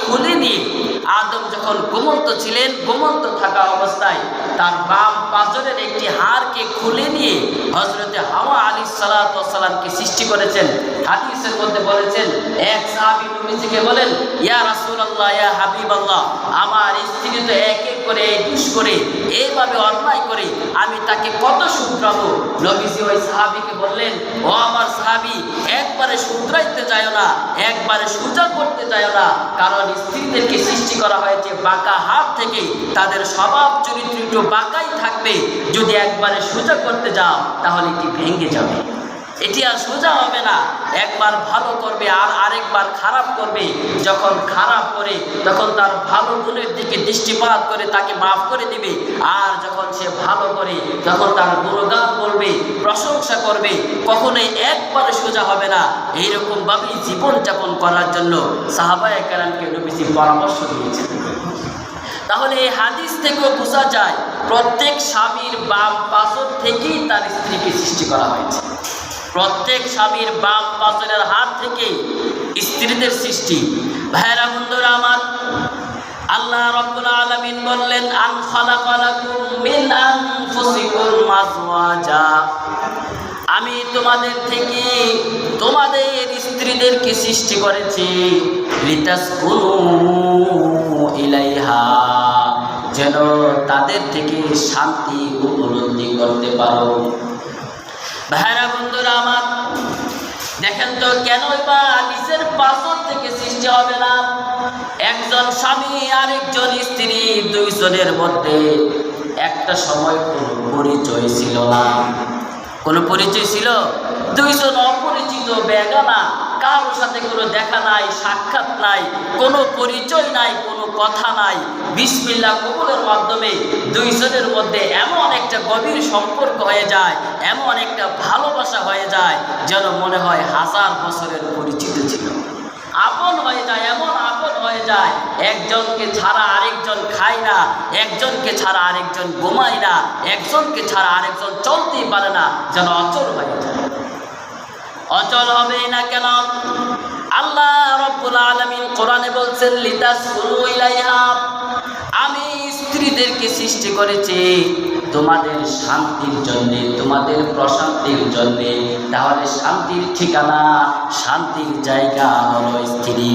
খুলে নিয়ে আদম যখন ঘুমন্ত ছিলেন, ঘুমন্ত থাকা অবস্থায় তার বাম পাঁজরের একটি হাড়কে খুলে নিয়ে হযরতে হাওয়া আলাইহিস সালাতু ওয়াস সালামকে সৃষ্টি করেছেন। হাদিসের মধ্যে বলেছেন, এক সাহাবী নবীজিকে বলেন, ইয়া রাসূলুল্লাহ, ইয়া হাবিবাল্লাহ, আমার স্ত্রী তো এক এক করে দুষ করে এইভাবে অন্যায় করে, আমি তাকে কত শুধরাবো? নবীজি ওই সাহাবীকে বললেন, ও আমার সাহাবী, একবারে শুধরাইতে যায় না, একবারে সোজা করতে যায় না, কারণ স্ত্রীদেরকে সৃষ্টি করা হয়েছে বাঁকা হাত থেকে, তাদের স্বভাব চরিত্র একটু বাঁকাই থাকবে। যদি একবারে সোজা করতে যাও তাহলে এটি ভেঙে যাবে, এটি আর সোজা হবে না। একবার ভালো করবে আর আরেকবার খারাপ করবে। যখন খারাপ করে তখন তার ভালো গুণের দিকে দৃষ্টিপাত করে তাকে মাফ করে দিবে, আর যখন সে ভালো করে তখন তার গুণগান বলবে, প্রশংসা করবে। কখনোই একবারে সোজা হবে না। এইরকমভাবেই জীবনযাপন করার জন্য সাহাবায়ে কেরামকে নবীজি পরামর্শ দিয়েছেন। তাহলে এই হাদিস থেকেও বোঝা যায় প্রত্যেক স্বামীর বাম পাঁজর থেকেই তার স্ত্রীকে সৃষ্টি করা হয়েছে। প্রত্যেক স্বামীর বাম পাঁজরের হাত থেকে স্ত্রীদের সৃষ্টি। ভাইরা বন্ধুরা আমার, আল্লাহ রাব্বুল আলামিন বললেন, আন খালাকা লাকুম মিন আনফুসিকুম আজওয়াজা, আমি তোমাদের থেকে তোমাদের স্ত্রীদেরকে সৃষ্টি করেছি, লিতাসকুনু ইলাইহা, যেন তাদের থেকে শান্তি উপলব্ধি করতে পারো। ভাইরা বন্ধুরা আমার, দেখেন তো কেনই বা নিজের পাঁজর থেকে সৃষ্টি হবে না? একজন স্বামী আরেকজন স্ত্রী, দুইজনের মধ্যে একটা সময় কোনো পরিচয় ছিল না। কোনো পরিচয় ছিল? দুইজন অপরিচিত, বেগানা, কারোর সাথে কোনো দেখা নাই, সাক্ষাৎ নাই, কোনো পরিচয় নাই, কোনো কথা নাই। বিসমিল্লাহ কবুলের মাধ্যমে দুইজনের মধ্যে এমন একটা গভীর সম্পর্ক হয়ে যায়, এমন একটা ভালোবাসা হয়ে যায়, যেন মনে হয় 1000 বছরের পরিচিত ছিল। আপন হয়ে যায়, এমন আপন হয়ে যায়, একজনকে ছাড়া আরেকজন খায় না, একজনকে ছাড়া আরেকজন ঘুমায় না, একজনকে ছাড়া আরেকজন চলতেই পারে না, যেন অচল হয়ে যায়। অচল হবে না কেন? আল্লাহ রাব্বুল আলামিন কোরআনে বলছেন, লিতাসকুনু ইলাইহা, আমি স্ত্রীদেরকে সৃষ্টি করেছি তোমাদের শান্তির জন্যে, তোমাদের প্রশান্তির জন্যে। তাহলে শান্তির ঠিকানা, শান্তির জায়গা হলো স্ত্রী।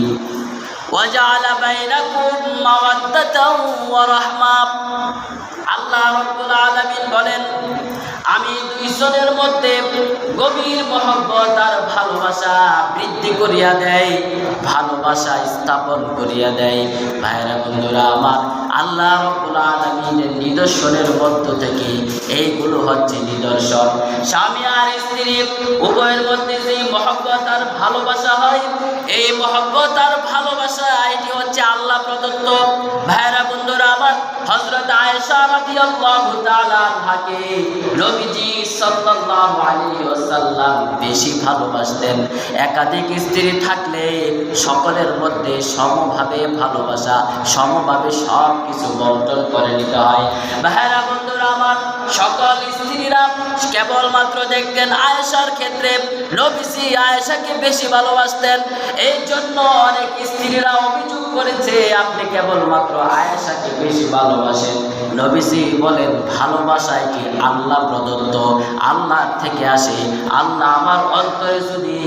ওয়াজআলা বাইনাকুম মাওয়াদ্দাতাও ওয়া রাহমা, আল্লাহ রাব্বুল আলামিন বলেন, আমি দুইজনের মধ্যে গভীর মহব্বত আর ভালোবাসা বৃদ্ধি করিয়া দেয়, ভালোবাসা স্থাপন করিয়া দেয়। ভাইরা বন্ধুরা আমার, আল্লাহ রাব্বুল আলামিনের নিদর্শনের মধ্য থেকে এইগুলো হচ্ছে নিদর্শন। স্বামী আর স্ত্রী উভয়ের মধ্যে যে মহব্বত আর ভালোবাসা হয়, এই মহব্বত আর ভালোবাসা এটি হচ্ছে আল্লাহ প্রদত্ত। ভাইরা বন্ধুরা আমার, হযরত আয়েশা রাদিয়াল্লাহু তাআলা আনহাকে নবীজি সাল্লাল্লাহু আলাইহি ওয়াসাল্লাম বেশি ভালোবাসতেন। একাধিক স্ত্রী থাকলে সকলের মধ্যে সমভাবে ভালোবাসা, সমভাবে সব কিছু বন্টন করে নিতে হয়। ভাইরা বন্ধুরা আমার, সকল স্ত্রীরা কেবলমাত্র দেখতেন আয়েশার ক্ষেত্রে নবীজি আয়েশাকে বেশি ভালোবাসতেন। এই জন্য অনেক স্ত্রীরা অভিযোগ করেছে, আপনি কেবলমাত্র আয়েশাকে বেশি ভালোবাসেন। নবীজি বলেন, ভালোবাসা কি আল্লাহ প্রদত্ত, আল্লাহর থেকে আসে। আল্লাহ আমার অন্তরে যদি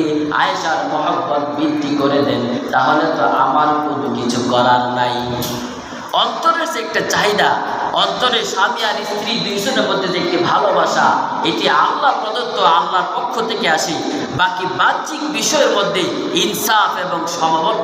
আয়েশার মহব্বত বৃদ্ধি করে দেন, তাহলে তো আমার কোনো কিছু করার নাই। অন্তরের যে একটা চাহিদা, অন্তরে স্বামী আর স্ত্রী দুইজনের মধ্যে যে একটি ভালোবাসা, এটি আল্লাহ প্রদত্ত, আল্লাহর পক্ষ থেকে আসে। বাকি বাহ্যিক বিষয়ের মধ্যে ইনসাফ এবং সমবর্তন